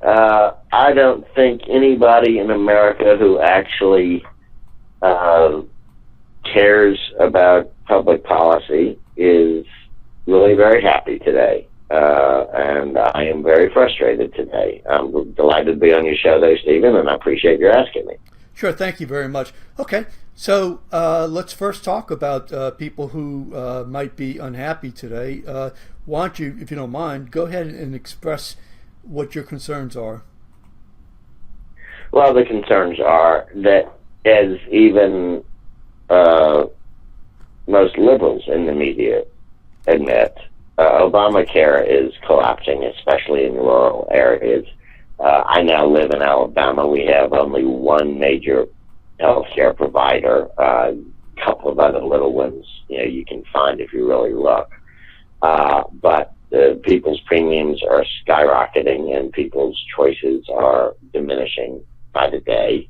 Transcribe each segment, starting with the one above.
I don't think anybody in America who actually cares about public policy is really very happy today. And I am very frustrated today. I'm delighted to be on your show, though, Stephen, and I appreciate your asking me. Sure, thank you very much. Okay, so let's first talk about people who might be unhappy today. Why don't you, if you don't mind, go ahead and express what your concerns are. Well, the concerns are that, as even most liberals in the media admit, Obamacare is collapsing, especially in rural areas. I now live in Alabama. We have only one major healthcare provider, a couple of other little ones you can find if you really look. But people's premiums are skyrocketing and people's choices are diminishing by the day.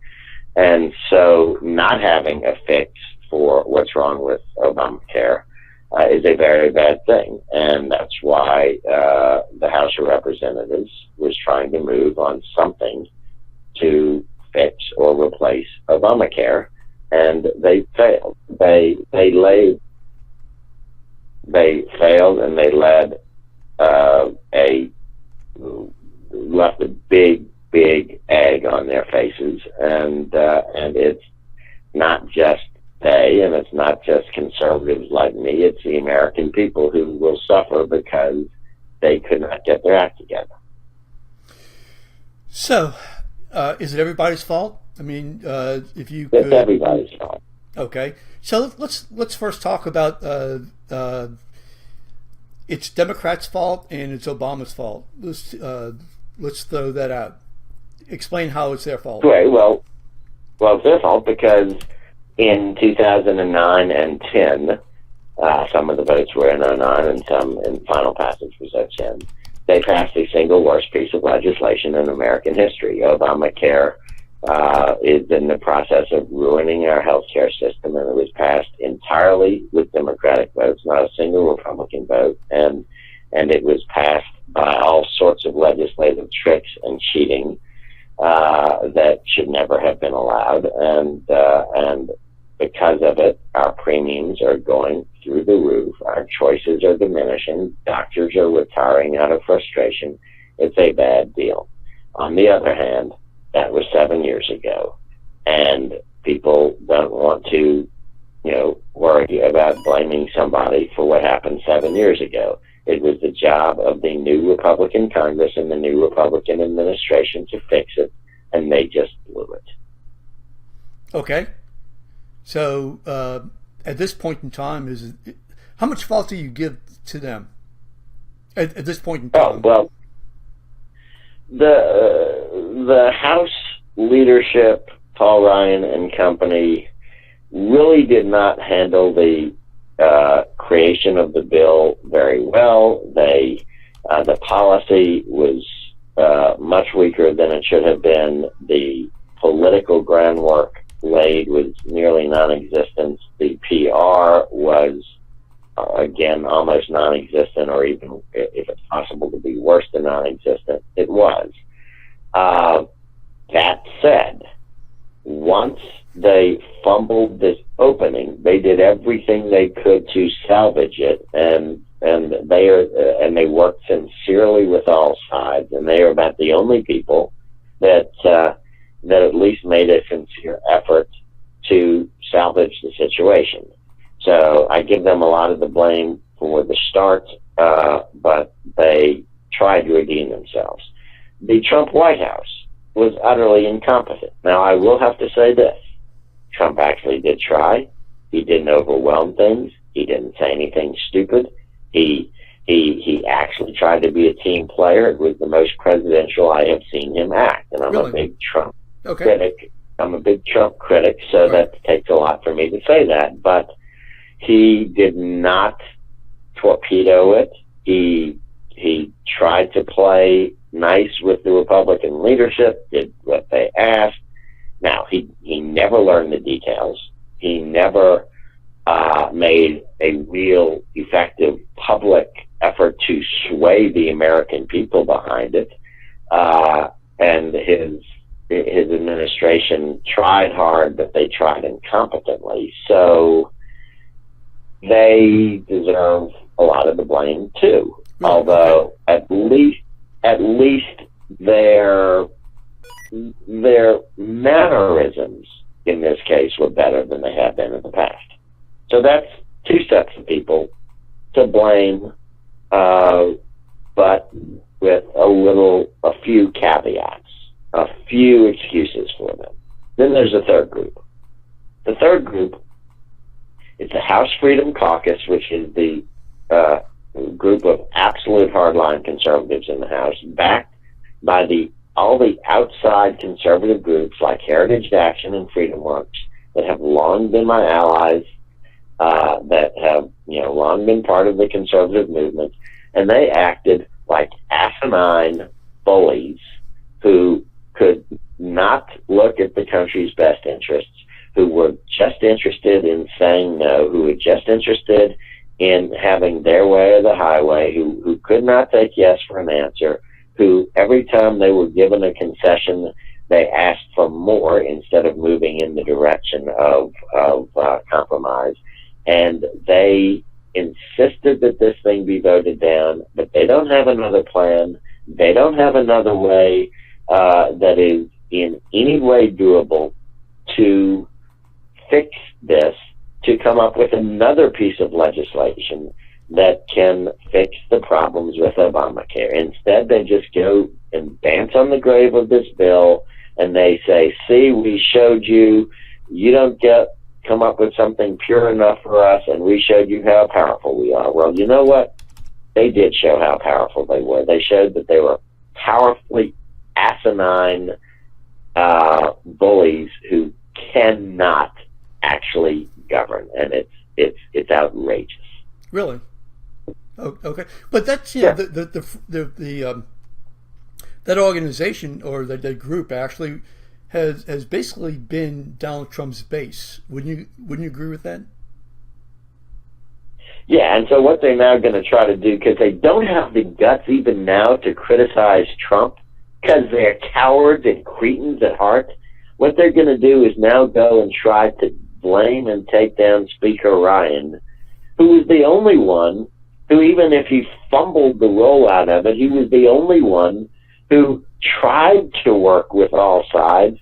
And so not having a fix for what's wrong with Obamacare is a very bad thing. And that's why the House of Representatives was trying to move on something to fix or replace Obamacare, and they failed. They failed, and they left a big egg on their faces, and it's not just they, and it's not just conservatives like me, it's the American people who will suffer because they could not get their act together. So, is it everybody's fault? I mean, if you could... It's everybody's fault. Okay, so let's first talk about it's Democrats' fault and it's Obama's fault. Let's throw that out. Explain how it's their fault. Right. Well, it's their fault because in 2009 and 10, some of the votes were in 09 and some in final passage was 10. They passed the single worst piece of legislation in American history. Obamacare is in the process of ruining our healthcare system, and it was passed entirely with Democratic votes, not a single Republican vote, and it was passed by all sorts of legislative tricks and cheating that should never have been allowed, and because of it, our premiums are going through the roof. Our choices are diminishing. Doctors are retiring out of frustration. It's a bad deal. On the other hand, that was 7 years ago, and people don't want to, worry about blaming somebody for what happened 7 years ago. It was the job of the new Republican Congress and the new Republican administration to fix it, and they just blew it. Okay. So at this point in time, how much fault do you give to them at this point in time? Oh, well, the House leadership, Paul Ryan and company, really did not handle the creation of the bill very well. The policy was much weaker than it should have been. The political groundwork laid was nearly non-existent. The PR was, again, almost non-existent, or even, if it's possible to be worse than non-existent, it was. That said, once they fumbled this opening, they did everything they could to salvage it, and they worked sincerely with all sides, and they are about the only people that at least made a sincere effort to salvage the situation. So I give them a lot of the blame for the start, but they tried to redeem themselves. The Trump White House was utterly incompetent. Now, I will have to say this. Trump actually did try. He didn't overwhelm things. He didn't say anything stupid. He actually tried to be a team player. It was the most presidential I have seen him act. And I'm a big Trump critic. I'm a big Trump critic, so that takes a lot for me to say that. But he did not torpedo it. He tried to play nice with the Republican leadership, did what they asked. Now, he never learned the details. He never made a real effective public effort to sway the American people behind it. And his administration tried hard, but they tried incompetently. So they deserve a lot of the blame too. Although at least their mannerisms in this case were better than they have been in the past. So that's two sets of people to blame, but with a few caveats, a few excuses for them. Then there's a third group. The third group is the House Freedom Caucus, which is the group of absolute hardline conservatives in the House, backed by all the outside conservative groups like Heritage Action and Freedom Works that have long been my allies, that have long been part of the conservative movement, and they acted like asinine bullies who could not look at the country's best interests, who were just interested in saying no, who were just interested in having their way or the highway, who could not take yes for an answer, who every time they were given a concession, they asked for more instead of moving in the direction of compromise. And they insisted that this thing be voted down, but they don't have another plan. They don't have another way that is in any way doable to fix this, to come up with another piece of legislation that can fix the problems with Obamacare. Instead, they just go and dance on the grave of this bill, and they say, see, we showed you, you don't come up with something pure enough for us, and we showed you how powerful we are. Well, you know what? They did show how powerful they were. They showed that they were powerfully asinine bullies who cannot actually govern, and it's outrageous. Really? Oh, okay, but that's that organization or the group actually has basically been Donald Trump's base. Wouldn't you agree with that? Yeah, and so what they're now going to try to do, because they don't have the guts even now to criticize Trump, because they're cowards and cretins at heart, what they're going to do is now go and try to blame and take down Speaker Ryan, who was the only one who, even if he fumbled the rollout of it, he was the only one who tried to work with all sides,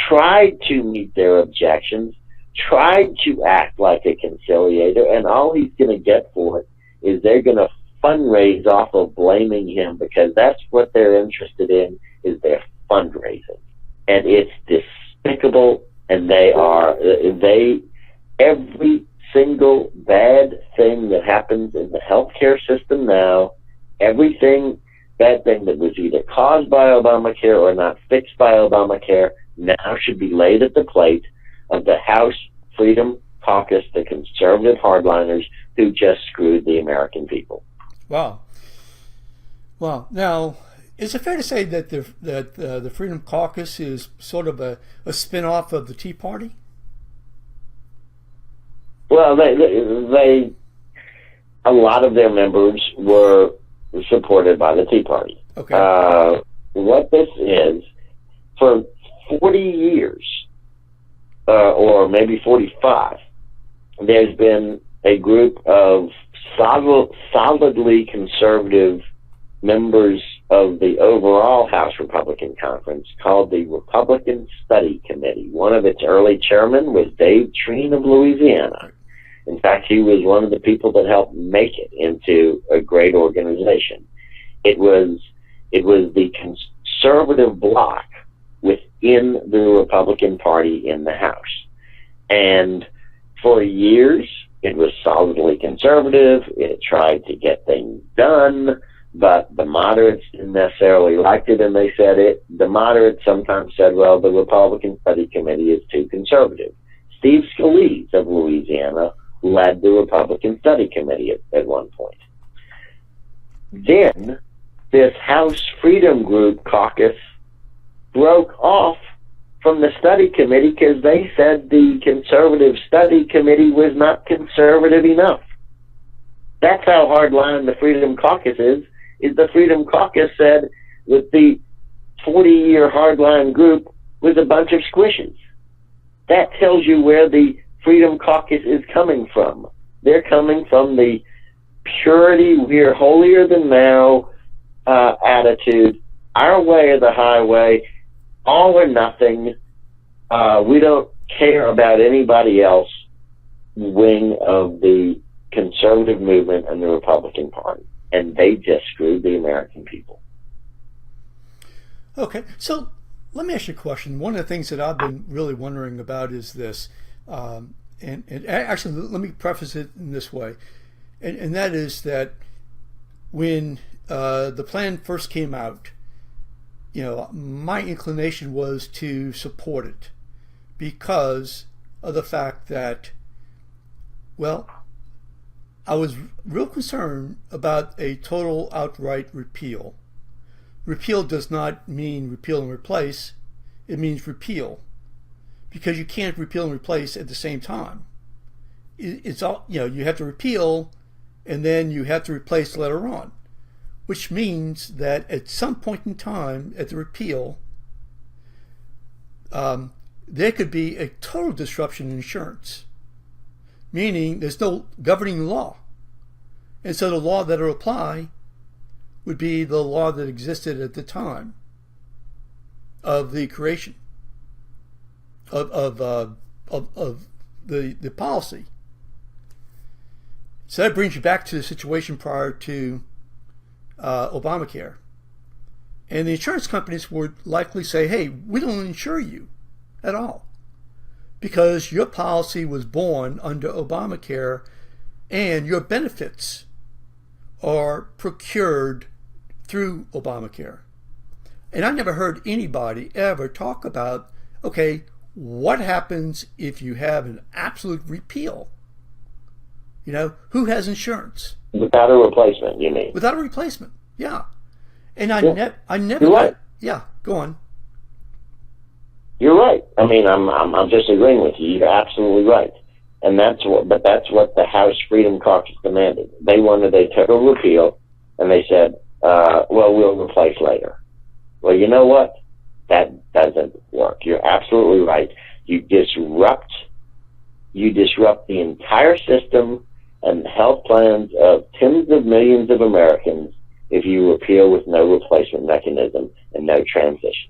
tried to meet their objections, tried to act like a conciliator, and all he's going to get for it is they're going to fundraise off of blaming him, because that's what they're interested in, is their fundraising. And it's despicable, and every single bad thing that happens in the healthcare system now, everything bad thing that was either caused by Obamacare or not fixed by Obamacare, now should be laid at the plate of the House Freedom Caucus, the conservative hardliners who just screwed the American people. Wow. Now, is it fair to say that the Freedom Caucus is sort of a spin-off of the Tea Party? Well, they a lot of their members were supported by the Tea Party. Okay. What this is, for 40 years, or maybe 45, there's been a group of solidly conservative members of the overall House Republican Conference called the Republican Study Committee. One of its early chairmen was Dave Treen of Louisiana. In fact, he was one of the people that helped make it into a great organization. It was the conservative bloc within the Republican Party in the House. And for years, it was solidly conservative. It tried to get things done, but the moderates didn't necessarily like it, and they said it. The moderates sometimes said, well, the Republican Study Committee is too conservative. Steve Scalise of Louisiana led the Republican Study Committee at one point. Then this House Freedom Group caucus broke off from the study committee because they said the conservative study committee was not conservative enough. That's how hardline the Freedom Caucus is the Freedom Caucus said that the 40-year hardline group was a bunch of squishes. That tells you where the Freedom Caucus is coming from. They're coming from the purity, we're holier than thou attitude, our way or the highway, all or nothing. We don't care about anybody else wing of the conservative movement and the Republican Party. And they just screwed the American people. Okay, so let me ask you a question. One of the things that I've been really wondering about is this, and actually let me preface it in this way, and that is that when the plan first came out, my inclination was to support it because of the fact that, well, I was real concerned about a total outright repeal. Repeal does not mean repeal and replace. It means repeal, because you can't repeal and replace at the same time. It's all, you have to repeal and then you have to replace later on, which means that at some point in time at the repeal, there could be a total disruption in insurance, meaning there's no governing law. And so the law that will apply would be the law that existed at the time of the creation of the policy. So that brings you back to the situation prior to Obamacare. And the insurance companies would likely say, hey, we don't insure you at all because your policy was born under Obamacare and your benefits are procured through Obamacare. And I never heard anybody ever talk about, okay, what happens if you have an absolute repeal? Who has insurance? Without a replacement, you mean? Without a replacement, yeah. And I never. You're right. Yeah, go on. You're right. I mean, I'm disagreeing with you. You're absolutely right. And that's what the House Freedom Caucus demanded. They wanted a total repeal, and they said, well, we'll replace later. Well, you know what? That doesn't work. You're absolutely right. You disrupt the entire system and health plans of tens of millions of Americans if you repeal with no replacement mechanism and no transition.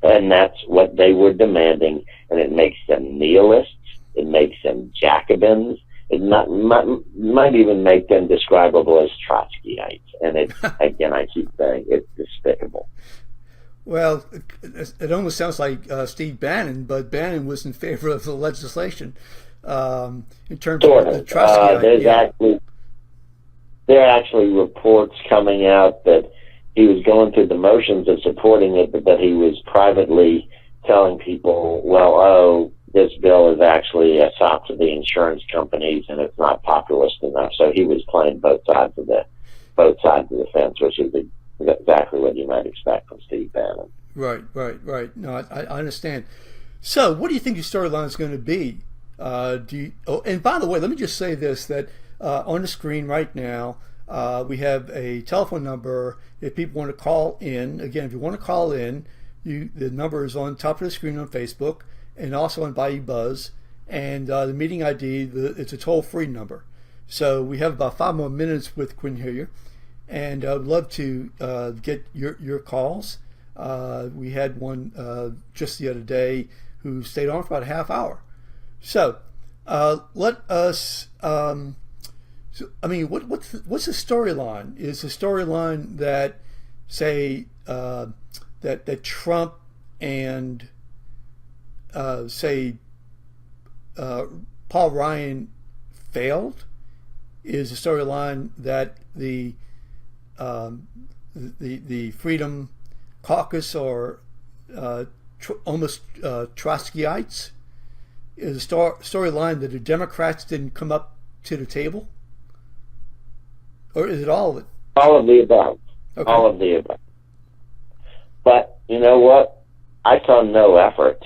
And that's what they were demanding, and it makes them nihilists. It makes them Jacobins. It might even make them describable as Trotskyites. And it's, again, I keep saying, it's despicable. Well, it almost sounds like Steve Bannon, but Bannon was in favor of the legislation in terms of the Trotskyite. There are actually reports coming out that he was going through the motions of supporting it, but that he was privately telling people, well, this bill is actually a sop to the insurance companies and it's not populist enough. So he was playing both sides of the fence, which is exactly what you might expect from Steve Bannon. Right. No, I understand. So what do you think your storyline is going to be? And by the way, let me just say this, that on the screen right now, we have a telephone number. If people want to call in, again, if you want to call in, the number is on top of the screen on Facebook and also on Bayou Buzz. And the meeting ID, it's a toll-free number. So we have about 5 more minutes with Quin Hillyer. And I would love to get your calls. We had one just the other day who stayed on for about a half hour. So let us. What's the storyline? Is the storyline that say that Trump and Paul Ryan failed? Is the storyline that the Freedom Caucus are almost Trotskyites? Is the storyline that the Democrats didn't come up to the table? Or is it all of it? All of the above. Okay. All of the above. But you know what? I saw no effort,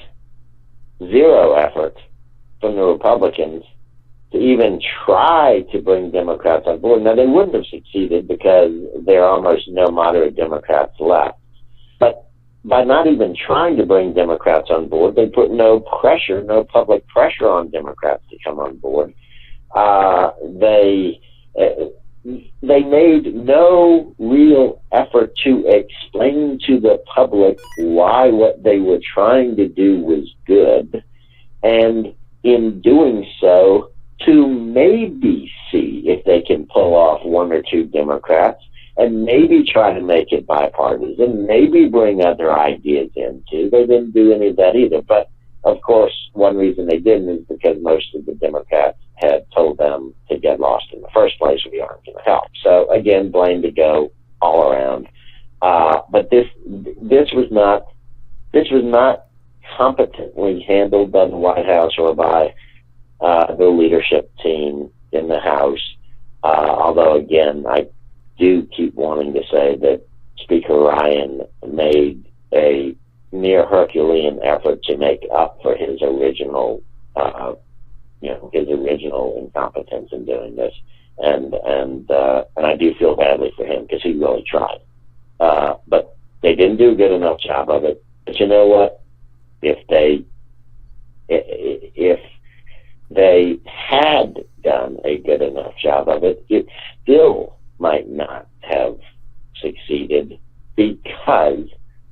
zero effort from the Republicans to even try to bring Democrats on board. Now, they wouldn't have succeeded because there are almost no moderate Democrats left. But by not even trying to bring Democrats on board, they put no public pressure on Democrats to come on board. They made no real effort to explain to the public why what they were trying to do was good, and in doing so, to maybe see if they can pull off one or two Democrats and maybe try to make it bipartisan, maybe bring other ideas in too. They didn't do any of that either. But of course, one reason they didn't is because most of the Democrats had told them to get lost in the first place. We aren't going to help. So again, blame to go all around. But this was not competently handled by the White House or by the leadership team in the House. Although again, I do keep wanting to say that Speaker Ryan made a near Herculean effort to make up for his original incompetence in doing this, and I do feel badly for him because he really tried, but they didn't do a good enough job of it. But you know what? If they had done a good enough job of it, it still might not have succeeded because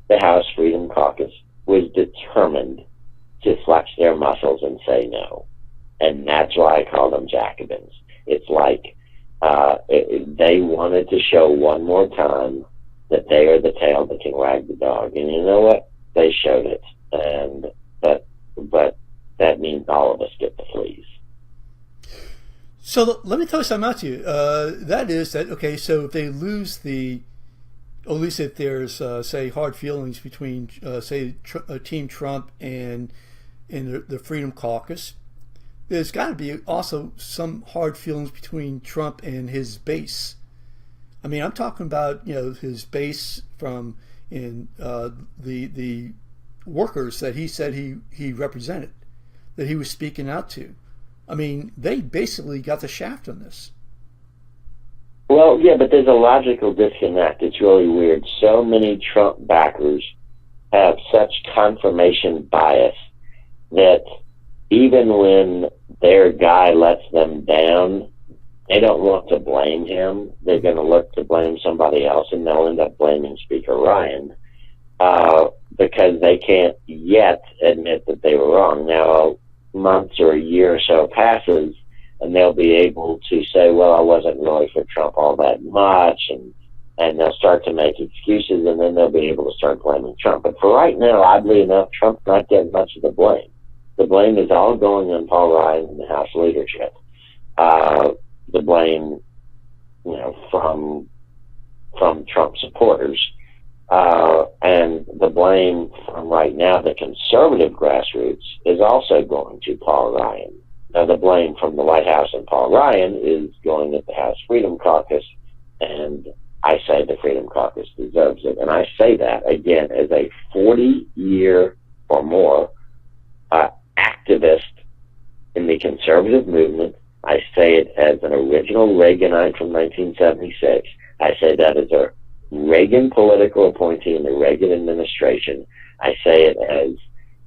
the House Freedom Caucus was determined to flex their muscles and say no. And that's why I call them Jacobins. It's like they wanted to show one more time that they are the tail that can wag the dog. And you know what? They showed it. But that means all of us get the fleas. So let me tell you something about you. That is that, okay, so if they lose or at least if there's, say, hard feelings between, say, Team Trump and the Freedom Caucus, there's got to be also some hard feelings between Trump and his base. I mean, I'm talking about, his base from the workers that he said he represented, that he was speaking out to. I mean, they basically got the shaft on this. Well, yeah, but there's a logical disconnect. It's really weird. So many Trump backers have such confirmation bias that even when their guy lets them down, they don't want to blame him. They're going to look to blame somebody else, and they'll end up blaming Speaker Ryan because they can't yet admit that they were wrong. Now, months or a year or so passes, and they'll be able to say, well, I wasn't really for Trump all that much, and they'll start to make excuses, and then they'll be able to start blaming Trump. But for right now, oddly enough, Trump's not getting much of the blame. The blame is all going on Paul Ryan and the House leadership. The blame, from Trump supporters, and the blame from right now the conservative grassroots is also going to Paul Ryan. Now, the blame from the White House and Paul Ryan is going at the House Freedom Caucus, and I say the Freedom Caucus deserves it. And I say that, again, as a 40-year or more activist in the conservative movement. I say it as an original Reaganite from 1976. I say that as a Reagan political appointee in the Reagan administration. I say it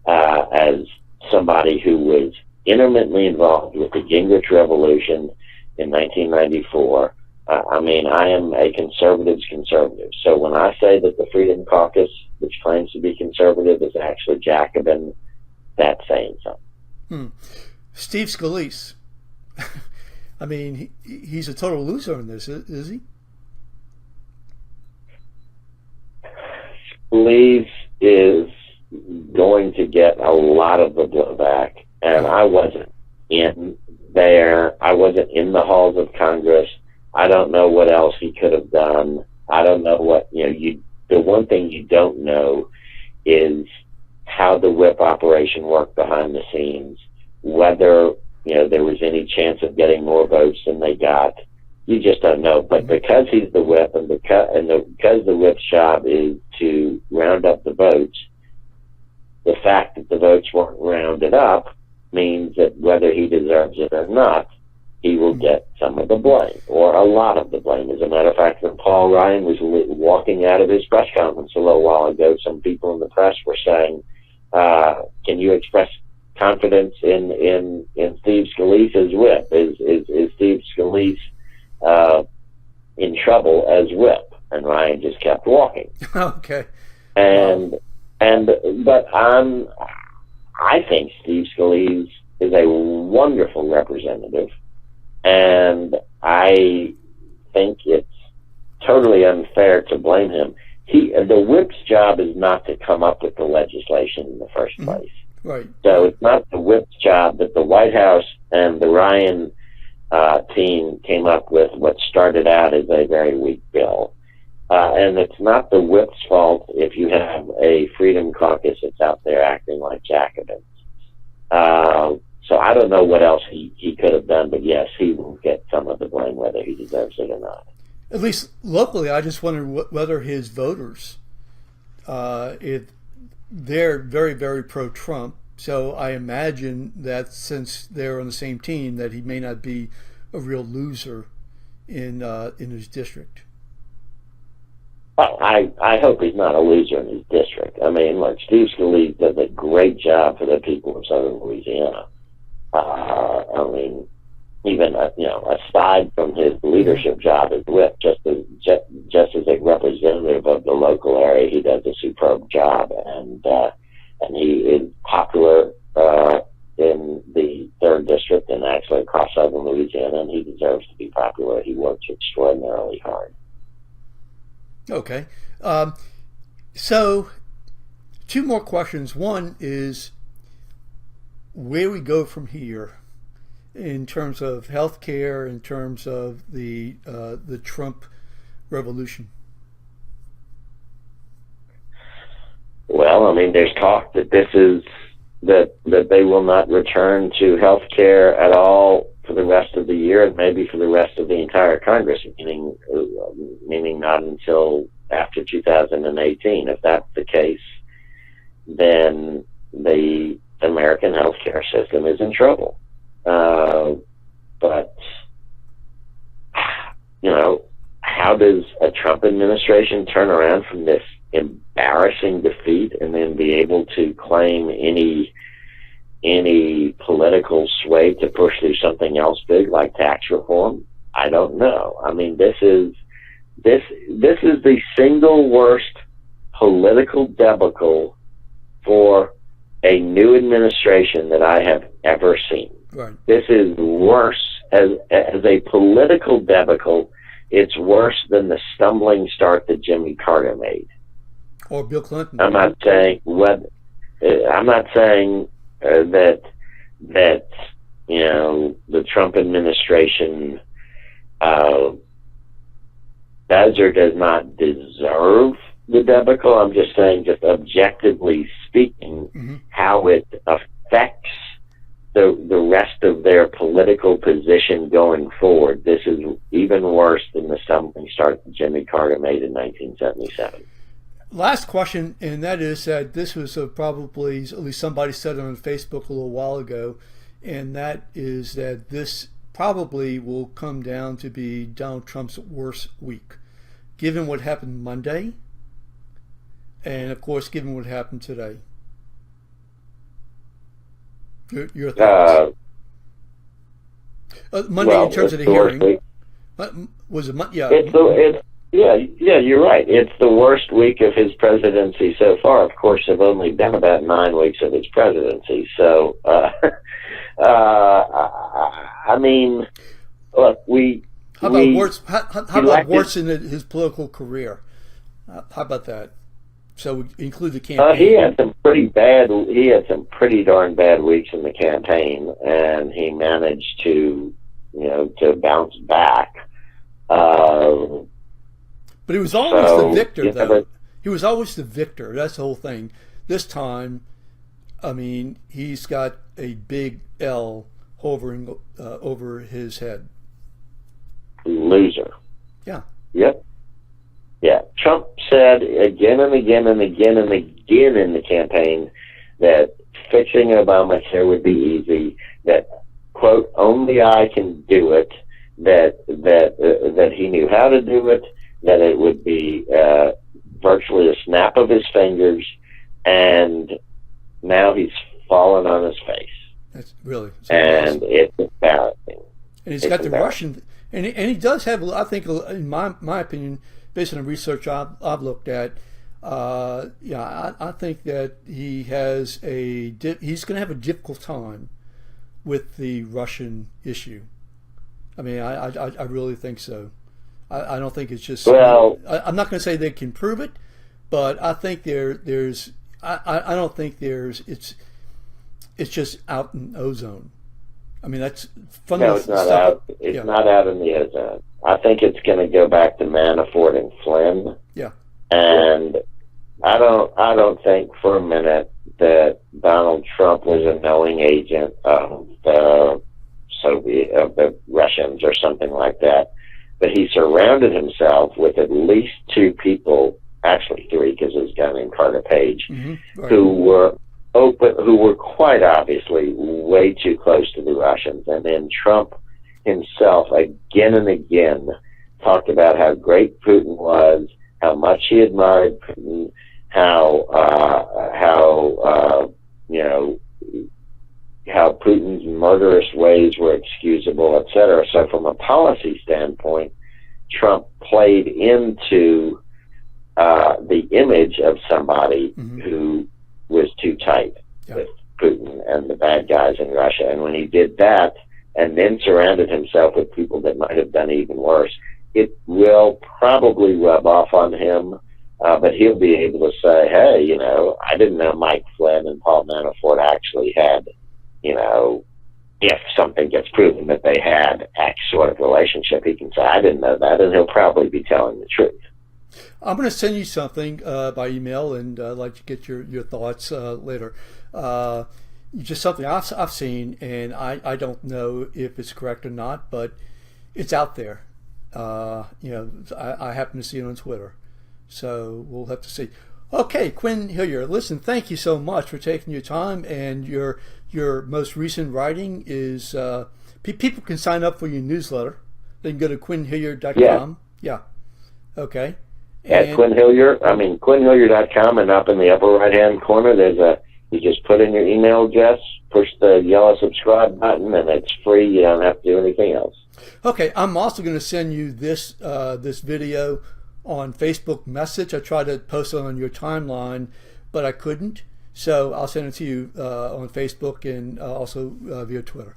as somebody who was intermittently involved with the Gingrich Revolution in 1994. I mean, I am a conservative's conservative. So when I say that the Freedom Caucus, which claims to be conservative, is actually Jacobin, that's saying something. Steve Scalise. I mean, he's a total loser in this, is he? Scalise is going to get a lot of the blowback, and I wasn't in there. I wasn't in the halls of Congress. I don't know what else he could have done. I don't know what, the one thing you don't know is how the whip operation worked behind the scenes, whether, there was any chance of getting more votes than they got. You just don't know. But because he's the whip, and because the whip's job is to round up the votes, the fact that the votes weren't rounded up means that whether he deserves it or not, he will get some of the blame, or a lot of the blame. As a matter of fact, when Paul Ryan was walking out of his press conference a little while ago, some people in the press were saying, can you express confidence in Steve Scalise's whip? Is Steve Scalise in trouble as whip? And Ryan just kept walking. Okay. But I think Steve Scalise is a wonderful representative, and I think it's totally unfair to blame him. The whip's job is not to come up with the legislation in the first place. Right. So it's not the whip's job that the White House and the Ryan team came up with what started out as a very weak bill. And it's not the whip's fault if you have a Freedom Caucus that's out there acting like Jacobins. So I don't know what else he could have done, but yes, he will get some of the blame, whether he deserves it or not. At least locally, I just wonder whether his voters, if they're very, very pro-Trump, so I imagine that since they're on the same team, that he may not be a real loser in his district. Well, I hope he's not a loser in his district. I mean, look, Steve Scalise does a great job for the people of southern Louisiana. I mean, even aside from his leadership job as whip, just as a representative of the local area, he does a superb job, and he is popular in the 3rd District and actually across southern Louisiana, and he deserves to be popular. He works extraordinarily hard. Okay. So, 2 more questions. One is where we go from here in terms of health care, in terms of the Trump revolution. Well, I mean, there's talk that that they will not return to health care at all for the rest of the year, and maybe for the rest of the entire Congress, meaning not until after 2018. If that's the case, then the American healthcare system is in trouble. But how does a Trump administration turn around from this embarrassing defeat and then be able to claim any political sway to push through something else big like tax reform? I don't know. I mean, this is the single worst political debacle for a new administration that I have ever seen. Right. This is worse as a political debacle. It's worse than the stumbling start that Jimmy Carter made. Or Bill Clinton. I'm not saying that the Trump administration does or does not deserve the debacle. I'm just saying, just objectively speaking, how it affects the rest of their political position going forward. This is even worse than the stumbling start that Jimmy Carter made in 1977. Last question, and that is that this was probably, at least somebody said it on Facebook a little while ago, and that is that this probably will come down to be Donald Trump's worst week, given what happened Monday, and of course, given what happened today. Your thoughts? Monday, in terms of the hearing, was it Monday? Yeah. Yeah, you're right. It's the worst week of his presidency so far. Of course, have only been about 9 weeks of his presidency. So, I mean, look, How about worse in his political career? How about that? So we include the campaign. He had some pretty darn bad weeks in the campaign, and he managed to bounce back. But he was always the victor, though. He was always the victor. That's the whole thing. This time, I mean, he's got a big L hovering over his head. Loser. Yeah. Yep. Yeah. Trump said again and again and again and again in the campaign that fixing Obamacare would be easy, that quote, only I can do it, that he knew how to do it, that it would be virtually a snap of his fingers, and now he's fallen on his face. That's really, and it's embarrassing. And he's got the Russian, and he does have, I think, in my opinion, based on the research I've looked at, I think that he has he's going to have a difficult time with the Russian issue. I mean, I really think so. I don't think it's just. Well, I'm not going to say they can prove it, but I think there's. I don't think there's. It's just out in ozone. I mean, that's fundamental. No, it's not out. It's not out in the ozone. I think it's going to go back to Manafort and Flynn. Yeah. And I don't think for a minute that Donald Trump was a knowing agent of the Russians or something like that. But he surrounded himself with at least two people, actually three, because there's a guy named Carter Page, right, who were quite obviously way too close to the Russians. And then Trump himself, again and again, talked about how great Putin was, how much he admired Putin, how Putin's murderous ways were excusable, etc. So from a policy standpoint, Trump played into the image of somebody who was too tight with Putin and the bad guys in Russia. And when he did that, and then surrounded himself with people that might have done even worse, it will probably rub off on him. But he'll be able to say, hey, I didn't know Mike Flynn and Paul Manafort actually had, if something gets proven that they had X sort of relationship, he can say, I didn't know that, and he'll probably be telling the truth. I'm going to send you something by email, and I'd like to get your thoughts later. Just something I've seen, and I don't know if it's correct or not, but it's out there. I happen to see it on Twitter. So we'll have to see. Okay, Quin Hillyer, listen, thank you so much for taking your time, and your most recent writing is people can sign up for your newsletter. They can go to quinhillyer.com. Yeah. Okay. At Quin Hillyer, quinhillyer.com, and up in the upper right-hand corner, you just put in your email address, push the yellow subscribe button, and it's free. You don't have to do anything else. Okay, I'm also going to send you this video on Facebook Message. I tried to post it on your timeline, but I couldn't. So I'll send it to you on Facebook and also via Twitter.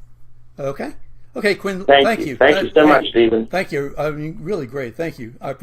Okay? Okay, Quin, thank you. Thank you so much, Stephen. Thank you. I mean, really great. Thank you. I appreciate it.